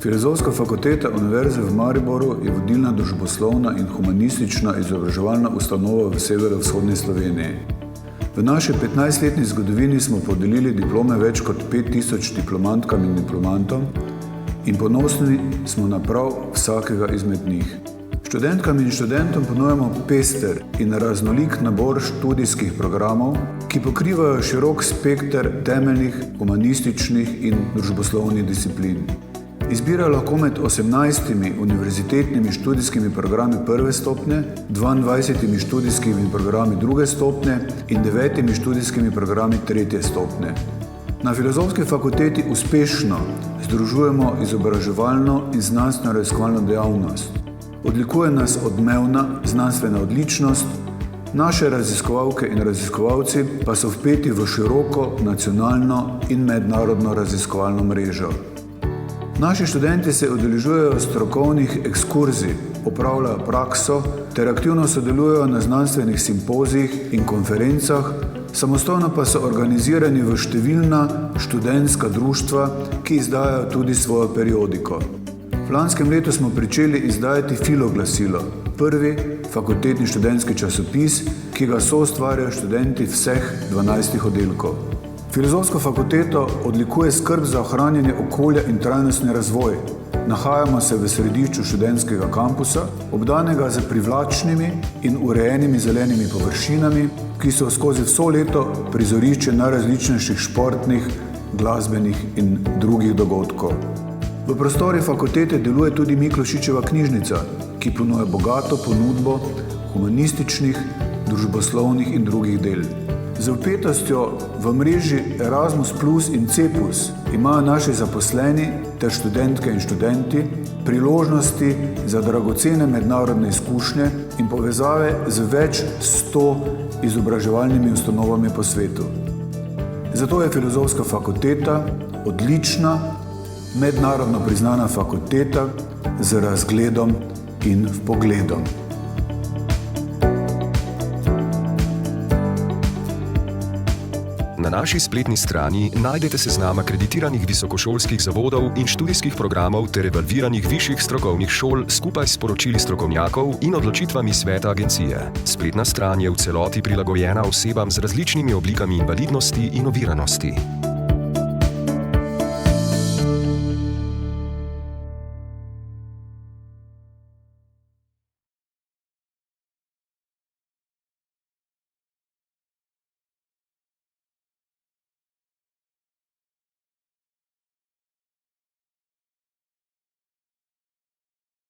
Filozofska fakulteta Univerze v Mariboru je vodilna družboslovna in humanistična izobraževalna ustanova v severovzhodni Sloveniji. V naši 15-letni zgodovini smo podelili diplome več kot 5000 diplomantkam in diplomantom in ponosni smo na prav vsakega izmed njih. Študentkam in študentom ponujamo pester in raznolik nabor študijskih programov, ki pokrivajo širok spekter temeljnih, humanističnih in družboslovnih disciplin. Izbirajo lahko med 18 univerzitetnimi študijskimi programi prve stopnje, 22 študijskimi programi druge stopnje in 9 študijskimi programi tretje stopnje. Na Filozofski fakulteti uspešno združujemo izobraževalno in znanstveno-raziskovalno dejavnost. Odlikuje nas odmevna znanstvena odličnost, naše raziskovalke in raziskovalci pa so vpeti v široko nacionalno in mednarodno raziskovalno mrežo. Naši študenti se udeležujejo strokovnih ekskurzij, opravljajo prakso ter aktivno sodelujejo na znanstvenih simpozijih in konferencah, samostojno pa so organizirani v številna študentska društva, ki izdajajo tudi svojo periodiko. V lanskem letu smo pričeli izdajati Filoglasilo, prvi fakultetni študentski časopis, ki ga soustvarjajo študenti vseh 12 oddelkov. Filozofsko fakulteto odlikuje skrb za ohranjanje okolja in trajnostni razvoj. Nahajamo se v središču študentskega kampusa, obdanega z privlačnimi in urejenimi zelenimi površinami, ki so skozi vso leto prizorišče najrazličnejših športnih, glasbenih in drugih dogodkov. V prostori fakultete deluje tudi Miklošičeva knjižnica, ki ponuja bogato ponudbo humanističnih, družboslovnih in drugih del. Z vpetostjo v mreži Erasmus Plus in Cepus imajo naši zaposleni ter študentke in študenti priložnosti za dragocene mednarodne izkušnje in povezave z več 100 izobraževalnimi ustanovami po svetu. Zato je Filozofska fakulteta odlična, mednarodno priznana fakulteta z razgledom in vpogledom. Na naši spletni strani najdete seznam akreditiranih visokošolskih zavodov in študijskih programov ter evalviranih višjih strokovnih šol skupaj s poročili strokovnjakov in odločitvami sveta agencije. Spletna stran je v celoti prilagojena osebam z različnimi oblikami invalidnosti in oviranosti.